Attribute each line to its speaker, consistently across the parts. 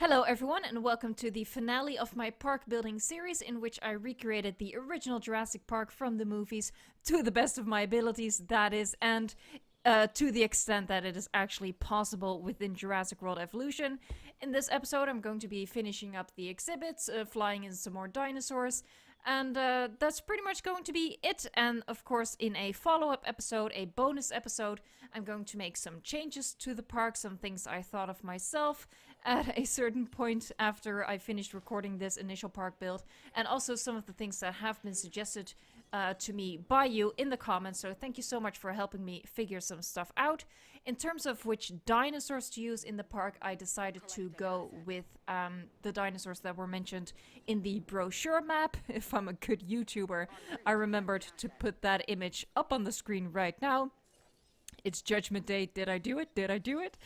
Speaker 1: Hello everyone and welcome to the finale of my park building series in which I recreated the original Jurassic Park from the movies to the best of my abilities, that is, and to the extent that it is actually possible within Jurassic World Evolution. In this episode I'm going to be finishing up the exhibits, flying in some more dinosaurs, and that's pretty much going to be it. And of course, in a follow-up episode, a bonus episode, I'm going to make some changes to the park, some things I thought of myself at a certain point after I finished recording this initial park build, and also some of the things that have been suggested to me by you in the comments. So thank you so much for helping me figure some stuff out. In terms of which dinosaurs to use in the park, I decided to go with the dinosaurs that were mentioned in the brochure map. If I'm a good YouTuber, I remembered to put that image up on the screen right now. It's Judgment Day. Did I do it? Did I do it?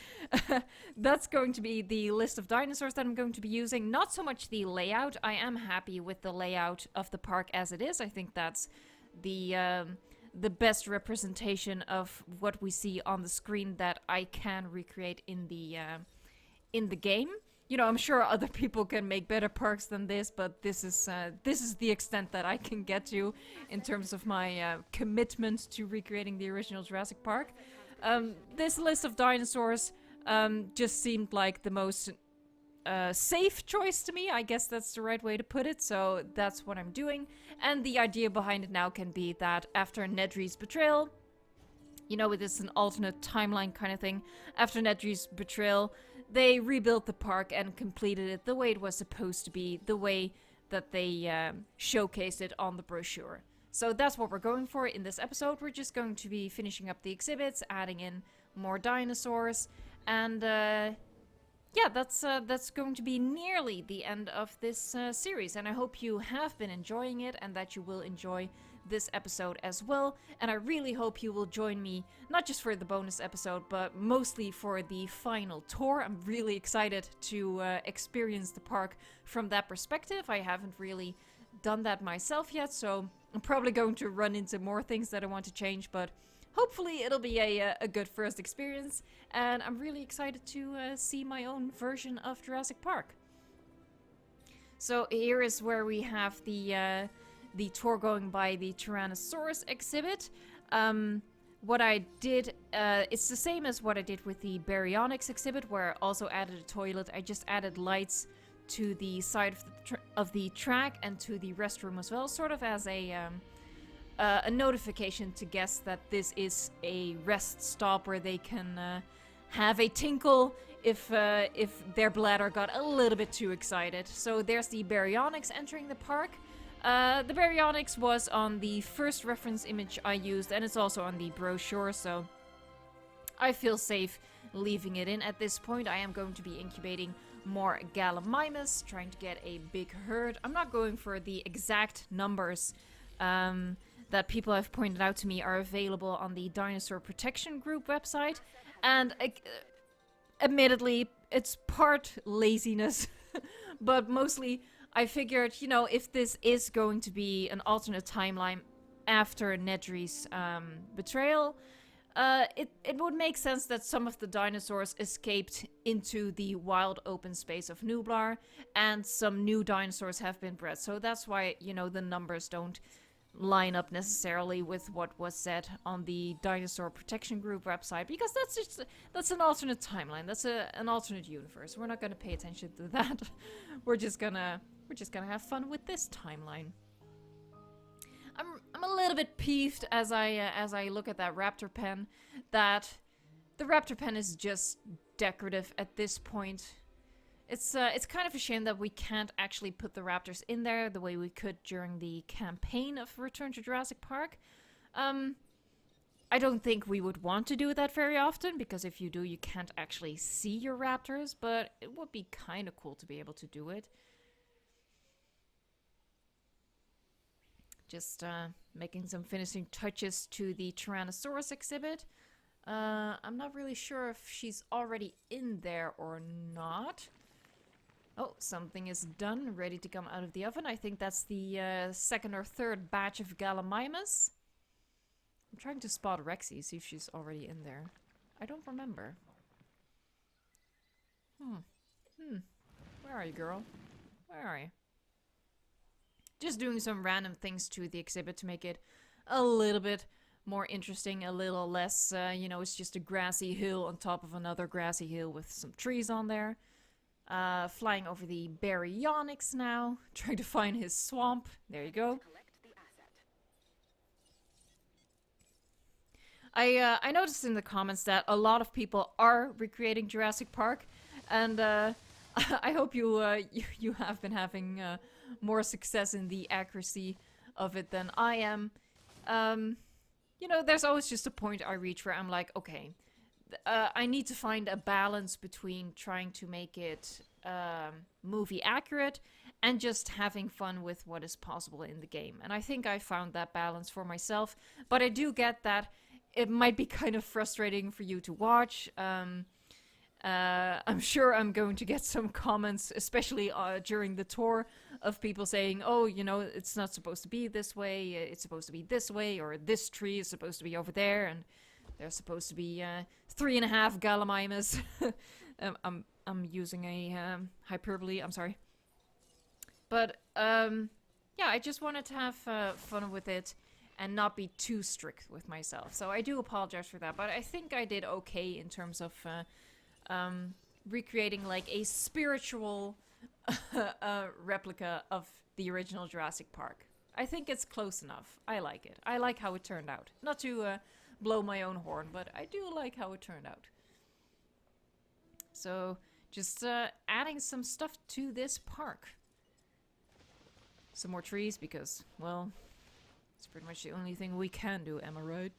Speaker 1: That's going to be the list of dinosaurs that I'm going to be using. Not so much the layout. I am happy with the layout of the park as it is. I think that's the best representation of what we see on the screen that I can recreate in the game. You know, I'm sure other people can make better parks than this, but this is the extent that I can get to in terms of my commitment to recreating the original Jurassic Park. This list of dinosaurs just seemed like the most safe choice to me. I guess that's the right way to put it, so that's what I'm doing. And the idea behind it now can be that after Nedry's betrayal, you know, it's an alternate timeline kind of thing. After Nedry's betrayal, they rebuilt the park and completed it the way it was supposed to be, the way that they showcased it on the brochure. So that's what we're going for in this episode. We're just going to be finishing up the exhibits, adding in more dinosaurs, and yeah, that's going to be nearly the end of this series. And I hope you have been enjoying it and that you will enjoy this episode as well. And I really hope you will join me, not just for the bonus episode, but mostly for the final tour. I'm really excited to experience the park from that perspective. I haven't really done that myself yet, so I'm probably going to run into more things that I want to change, but hopefully it'll be a good first experience. And I'm really excited to see my own version of Jurassic Park. So here is where we have the tour going by the Tyrannosaurus exhibit. What I did, it's the same as what I did with the Baryonyx exhibit, where I also added a toilet. I just added lights to the side of the track and to the restroom as well, sort of as a notification to guests that this is a rest stop where they can have a tinkle if their bladder got a little bit too excited. So there's the Baryonyx entering the park. The Baryonyx was on the first reference image I used, and it's also on the brochure, so I feel safe leaving it in at this point. I am going to be incubating more Gallimimus, trying to get a big herd. I'm not going for the exact numbers that people have pointed out to me are available on the Dinosaur Protection Group website, and admittedly, it's part laziness, but mostly I figured, you know, if this is going to be an alternate timeline after Nedry's betrayal, it would make sense that some of the dinosaurs escaped into the wild open space of Nublar, and some new dinosaurs have been bred. So that's why, you know, the numbers don't line up necessarily with what was said on the Dinosaur Protection Group website, because that's an alternate timeline. That's an alternate universe. We're not going to pay attention to that. We're just gonna have fun with this timeline. I'm a little bit peeved as I look at that raptor pen, that the raptor pen is just decorative at this point. It's kind of a shame that we can't actually put the raptors in there the way we could during the campaign of Return to Jurassic Park. I don't think we would want to do that very often, because if you do, you can't actually see your raptors, but it would be kind of cool to be able to do it. Just making some finishing touches to the Tyrannosaurus exhibit. I'm not really sure if she's already in there or not. Oh, something is done, ready to come out of the oven. I think that's the second or third batch of Gallimimus. I'm trying to spot Rexy, see if she's already in there. I don't remember. Where are you, girl? Where are you? Just doing some random things to the exhibit to make it a little bit more interesting, a little less, it's just a grassy hill on top of another grassy hill with some trees on there. Flying over the baryonyx now, trying to find his swamp. There you go. I noticed in the comments that a lot of people are recreating Jurassic Park, and I hope you have been having more success in the accuracy of it than I am. There's always just a point I reach where I'm like, okay, I need to find a balance between trying to make it movie accurate and just having fun with what is possible in the game. And I think I found that balance for myself, but I do get that it might be kind of frustrating for you to watch. I'm sure I'm going to get some comments, especially during the tour, of people saying, oh, it's not supposed to be this way, it's supposed to be this way, or this tree is supposed to be over there, and there's supposed to be 3.5 gallimimus. I'm using a hyperbole, I'm sorry. But, yeah, I just wanted to have fun with it and not be too strict with myself. So I do apologize for that, but I think I did okay in terms of recreating like a spiritual replica of the original Jurassic Park. I think it's close enough. I like it. I like how it turned out. Not to blow my own horn, but I do like how it turned out. So just adding some stuff to this park. Some more trees because, well, it's pretty much the only thing we can do, am I right?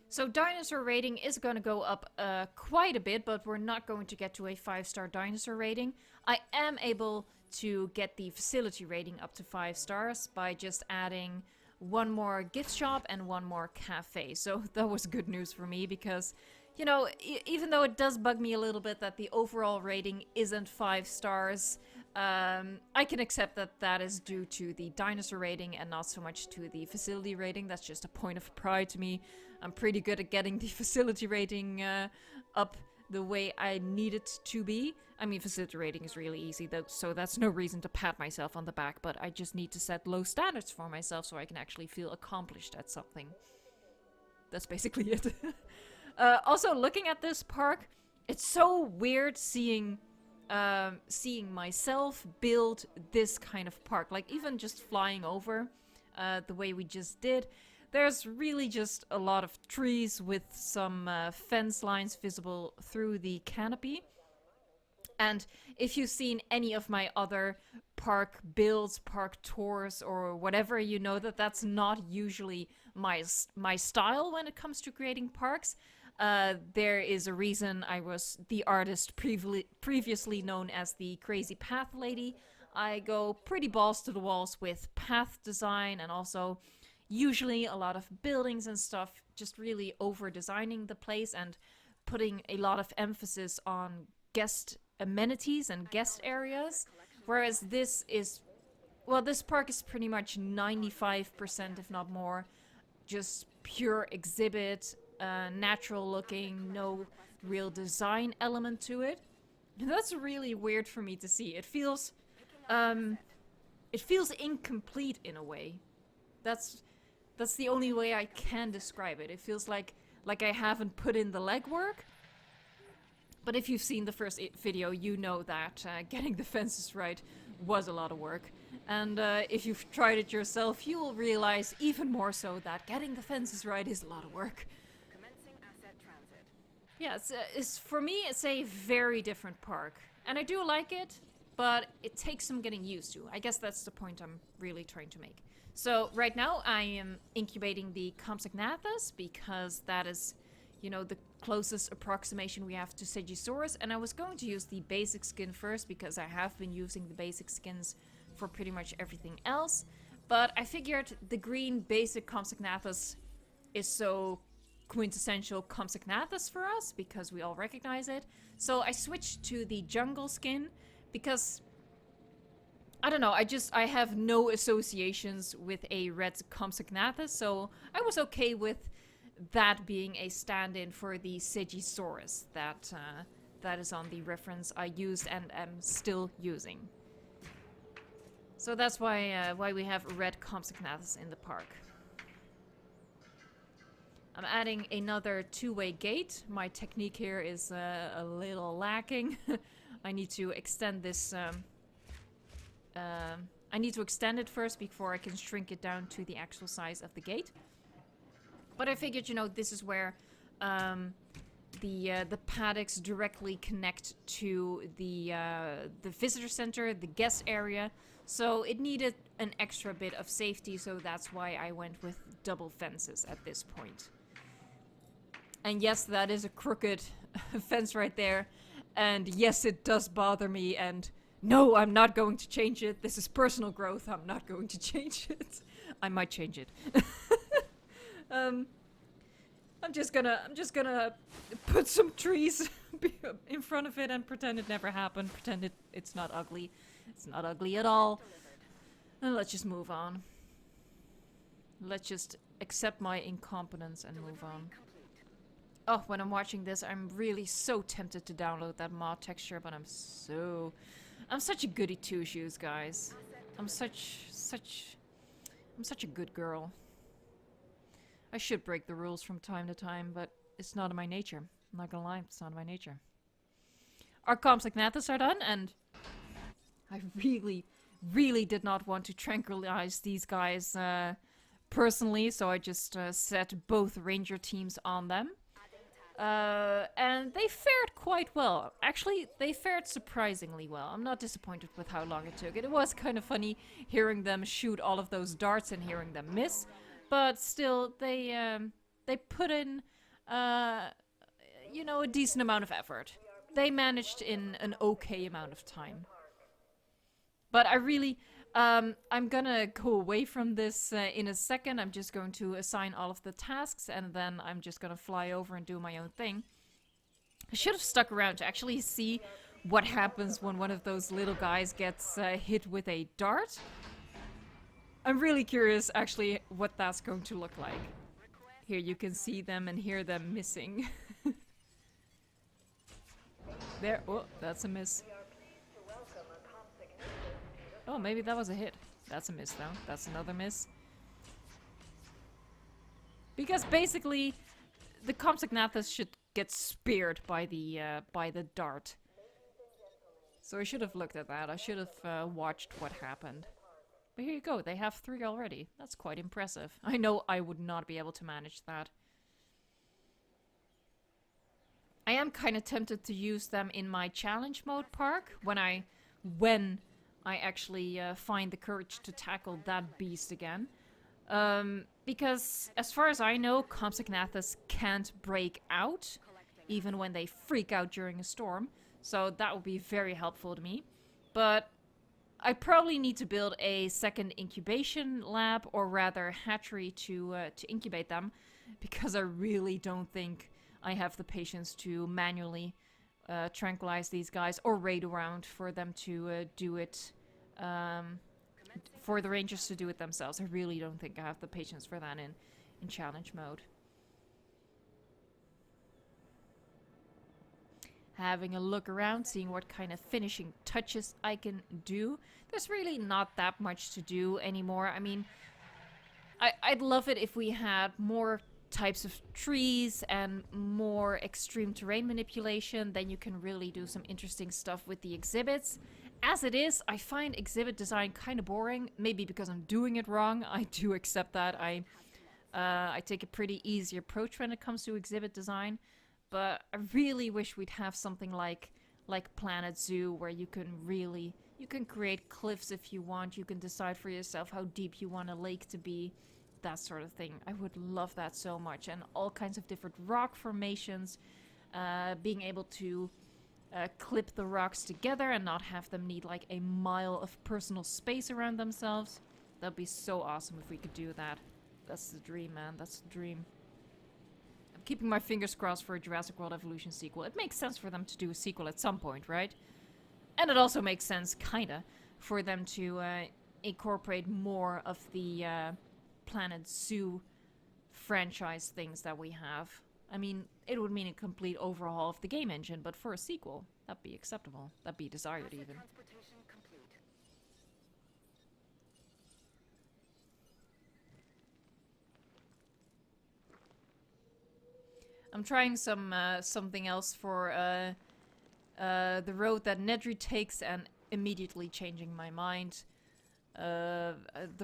Speaker 1: So dinosaur rating is going to go up quite a bit, but we're not going to get to a 5-star dinosaur rating. I am able to get the facility rating up to 5 stars by just adding one more gift shop and one more cafe. So that was good news for me because, even though it does bug me a little bit that the overall rating isn't 5 stars, I can accept that that is due to the dinosaur rating and not so much to the facility rating. That's just a point of pride to me. I'm pretty good at getting the facility rating up the way I need it to be. I mean, facility rating is really easy, so that's no reason to pat myself on the back, but I just need to set low standards for myself so I can actually feel accomplished at something. That's basically it. Also, looking at this park, it's so weird seeing myself build this kind of park. Like, even just flying over the way we just did, there's really just a lot of trees with some fence lines visible through the canopy. And if you've seen any of my other park builds, park tours, or whatever, you know that that's not usually my style when it comes to creating parks. There is a reason I was the artist previously known as the Crazy Path Lady. I go pretty balls to the walls with path design and also usually a lot of buildings and stuff, just really over designing the place and putting a lot of emphasis on guest amenities and guest areas. Whereas this park is pretty much 95%, if not more, just pure exhibit, natural looking, no real design element to it. And that's really weird for me to see. It feels incomplete in a way. That's the only way I can describe it. It feels like I haven't put in the legwork. But if you've seen the first video, you know that getting the fences right was a lot of work. And if you've tried it yourself, you will realize even more so that getting the fences right is a lot of work.
Speaker 2: Commencing asset transit.
Speaker 1: Yeah, it's for me, it's a very different park. And I do like it, but it takes some getting used to. I guess that's the point I'm really trying to make. So right now I am incubating the Compsognathus because that is, you know, the closest approximation we have to Stegosaurus. And I was going to use the basic skin first because I have been using the basic skins for pretty much everything else. But I figured the green basic Compsognathus is so quintessential Compsognathus for us because we all recognize it. So I switched to the jungle skin because I don't know, I have no associations with a red Compsognathus, so I was okay with that being a stand-in for the Stegosaurus that is on the reference I used and am still using. So that's why we have red Compsognathus in the park. I'm adding another two-way gate. My technique here is a little lacking. I need to extend this. I need to extend it first before I can shrink it down to the actual size of the gate. But I figured, you know, this is where the paddocks directly connect to the visitor center, the guest area. So it needed an extra bit of safety, so that's why I went with double fences at this point. And yes, that is a crooked fence right there. And yes, it does bother me, and no, I'm not going to change it. This is personal growth. I'm not going to change it. I might change it. I'm just gonna put some trees in front of it and pretend it never happened. Pretend it's not ugly. It's not ugly at all. And let's just move on. Let's just accept my incompetence and move on. Oh, when I'm watching this, I'm really so tempted to download that mod texture, but I'm such a goody two-shoes, guys. I'm such a good girl. I should break the rules from time to time, but it's not in my nature. I'm not gonna lie, it's not in my nature. Our Compsognathus are done, and I really did not want to tranquilize these guys personally, so I just set both ranger teams on them. And they fared quite well. Actually, they fared surprisingly well. I'm not disappointed with how long it took. It was kind of funny hearing them shoot all of those darts and hearing them miss. But still, they put in, you know, a decent amount of effort. They managed in an okay amount of time. But I really, I'm gonna go away from this in a second. I'm just going to assign all of the tasks, and then I'm just gonna fly over and do my own thing. I should have stuck around to actually see what happens when one of those little guys gets hit with a dart. I'm really curious, actually, what that's going to look like. Here you can see them and hear them missing. There, oh, that's a miss. Oh, maybe that was a hit. That's a miss, though. That's another miss. Because basically, the Compsognathus should get speared by the dart. So I should have looked at that. I should have watched what happened. But here you go. They have 3 already. That's quite impressive. I know I would not be able to manage that. I am kind of tempted to use them in my challenge mode park when I actually find the courage to tackle that beast again. Because as far as I know, Compsognathus can't break out, even when they freak out during a storm. So that would be very helpful to me. But I probably need to build a second incubation lab, or rather hatchery, to incubate them, because I really don't think I have the patience to manually tranquilize these guys or raid around for them to do it, for the rangers to do it themselves. I really don't think I have the patience for that in challenge mode. having a look around, seeing what kind of finishing touches I can do. There's really not that much to do anymore. I mean, I'd love it if we had more types of trees and more extreme terrain manipulation. Then you can really do some interesting stuff with the exhibits. As it is, I find exhibit design kind of boring. Maybe because I'm doing it wrong. I do accept that. I take a pretty easy approach when it comes to exhibit design. But I really wish we'd have something like Planet Zoo, where you can create cliffs if you want. You can decide for yourself how deep you want a lake to be. That sort of thing. I would love that so much. And all kinds of different rock formations. Being able to clip the rocks together and not have them need like a mile of personal space around themselves. That'd be so awesome if we could do that. That's the dream, man. That's the dream. I'm keeping my fingers crossed for a Jurassic World Evolution sequel. It makes sense for them to do a sequel at some point, right? And it also makes sense, kinda, for them to incorporate more of the Planet Zoo franchise things that we have. I mean, it would mean a complete overhaul of the game engine, but for a sequel, that'd be acceptable. That'd be desired, even.
Speaker 2: Transportation complete.
Speaker 1: I'm trying something else for the road that Nedry takes and immediately changing my mind. The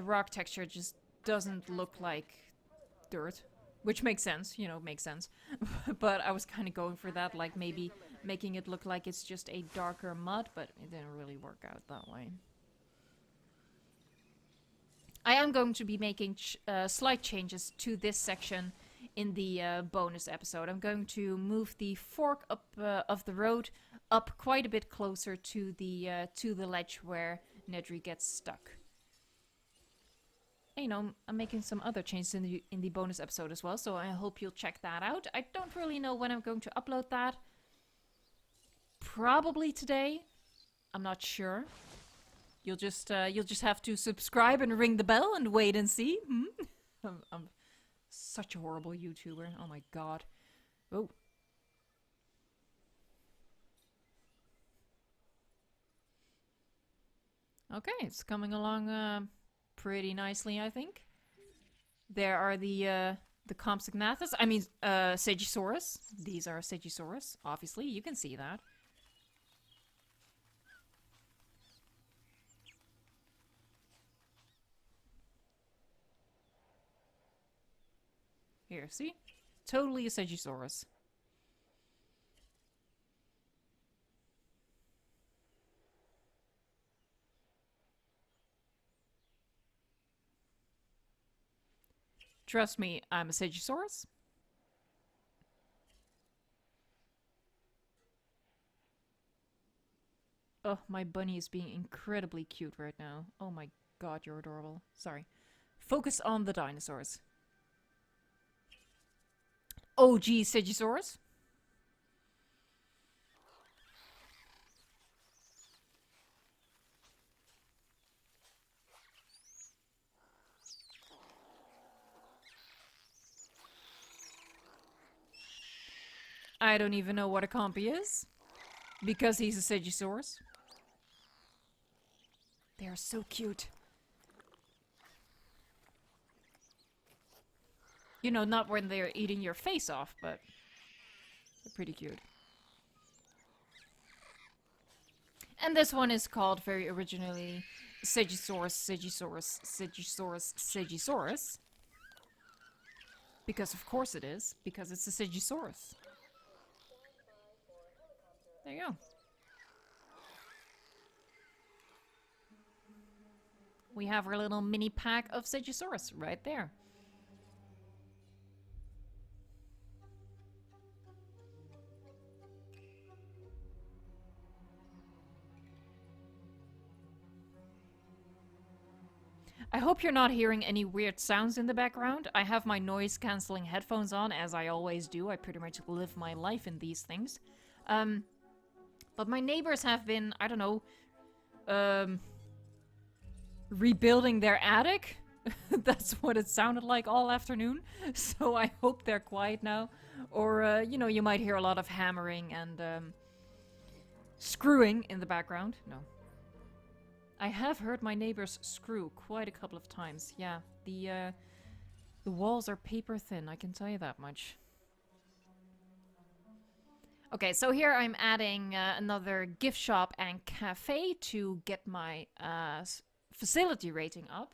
Speaker 1: rock texture just doesn't look like dirt, which makes sense, you know, makes sense. But I was kind of going for that, like maybe making it look like it's just a darker mud, but it didn't really work out that way. I am going to be making slight changes to this section in the bonus episode. I'm going to move the fork up of the road up quite a bit closer to the ledge where Nedry gets stuck. You know, I'm making some other changes in the bonus episode as well, so I hope you'll check that out. I don't really know when I'm going to upload that. Probably today. I'm not sure. You'll just have to subscribe and ring the bell and wait and see. I'm such a horrible YouTuber. Oh my god. Oh. Okay, it's coming along pretty nicely, I think. There are the Compsognathus. I mean, Sagisaurus. These are Sagisaurus, obviously. You can see that. Here, see? Totally a Sagisaurus. Trust me, I'm a Sagisaurus. Oh, my bunny is being incredibly cute right now. Oh my god, you're adorable. Sorry. Focus on the dinosaurs. OG Sagisaurus. I don't even know what a compy is. Because he's a Sagisaurus. They are so cute. You know, not when they're eating your face off, but they're pretty cute. And this one is called very originally Sagisaurus, Sagisaurus, Sagisaurus, Sagisaurus. Because of course it is, because it's a Sagisaurus. There you go. We have our little mini pack of Sagisaurus right there. I hope you're not hearing any weird sounds in the background. I have my noise cancelling headphones on, as I always do. I pretty much live my life in these things. But my neighbors have been, I don't know, rebuilding their attic. That's what it sounded like all afternoon. So I hope they're quiet now. Or, you know, you might hear a lot of hammering and screwing in the background. No. I have heard my neighbors screw quite a couple of times. Yeah, the walls are paper thin, I can tell you that much. Okay, so here I'm adding another gift shop and cafe to get my facility rating up.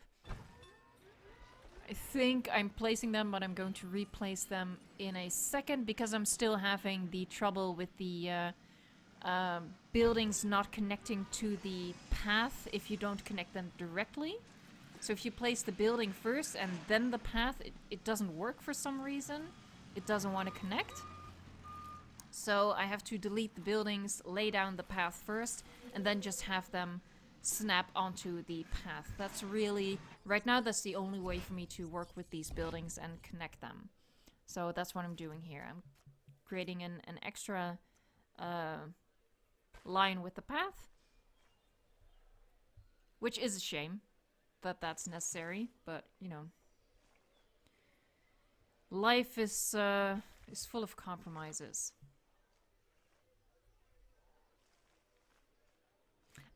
Speaker 1: I think I'm placing them, but I'm going to replace them in a second because I'm still having the trouble with the buildings not connecting to the path if you don't connect them directly. So if you place the building first and then the path, it doesn't work for some reason. It doesn't want to connect. So I have to delete the buildings, lay down the path first, and then just have them snap onto the path. That's really, right now, that's the only way for me to work with these buildings and connect them. So that's what I'm doing here. I'm creating an extra line with the path, which is a shame that that's necessary, but you know, life is full of compromises.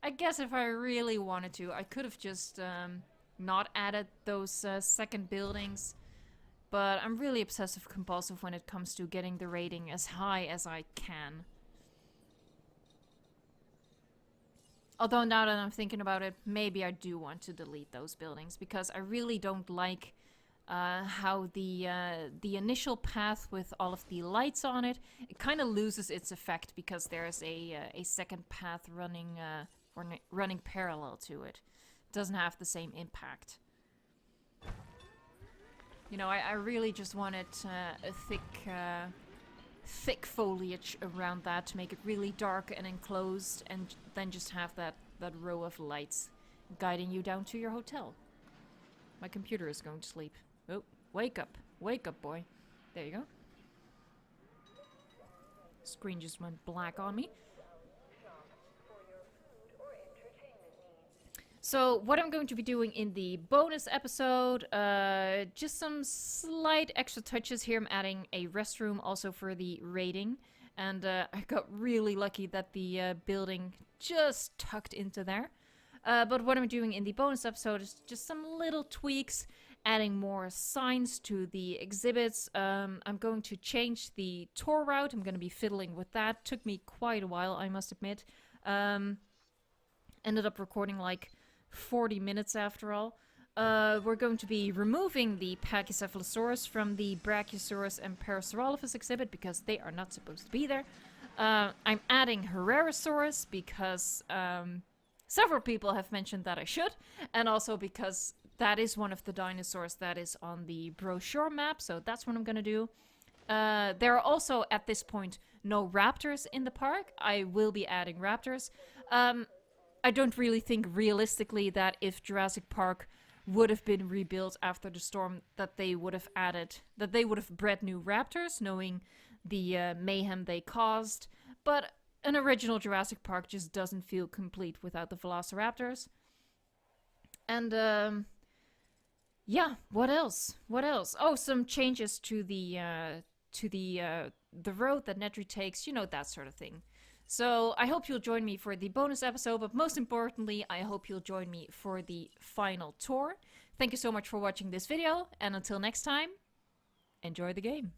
Speaker 1: I guess if I really wanted to, I could have just not added those second buildings, but I'm really obsessive compulsive when it comes to getting the rating as high as I can. Although now that I'm thinking about it, maybe I do want to delete those buildings because I really don't like how the initial path with all of the lights on it, it kind of loses its effect because there's a second path running running parallel to it. It doesn't have the same impact. You know, I really just wanted a thick foliage around that to make it really dark and enclosed, and then just have that row of lights guiding you down to your hotel. My computer is going to sleep. Oh, wake up, boy. There you go. Screen just went black on me. So what I'm going to be doing in the bonus episode, just some slight extra touches here. I'm adding a restroom also for the rating. And I got really lucky that the building just tucked into there. But what I'm doing in the bonus episode is just some little tweaks, adding more signs to the exhibits. I'm going to change the tour route. I'm going to be fiddling with that. Took me quite a while, I must admit. Ended up recording like 40 minutes after all. We're going to be removing the Pachycephalosaurus from the Brachiosaurus and Parasaurolophus exhibit because they are not supposed to be there. I'm adding Herrerasaurus because several people have mentioned that I should, and also because that is one of the dinosaurs that is on the brochure map, so that's what I'm gonna do. There are also, at this point, no raptors in the park. I will be adding raptors. I don't really think realistically that if Jurassic Park would have been rebuilt after the storm that they would have bred new raptors, knowing the mayhem they caused. But an original Jurassic Park just doesn't feel complete without the velociraptors. And yeah, what else? Oh, some changes to the road that Nedry takes, you know, that sort of thing. So I hope you'll join me for the bonus episode, but most importantly, I hope you'll join me for the final tour. Thank you so much for watching this video, and until next time, enjoy the game.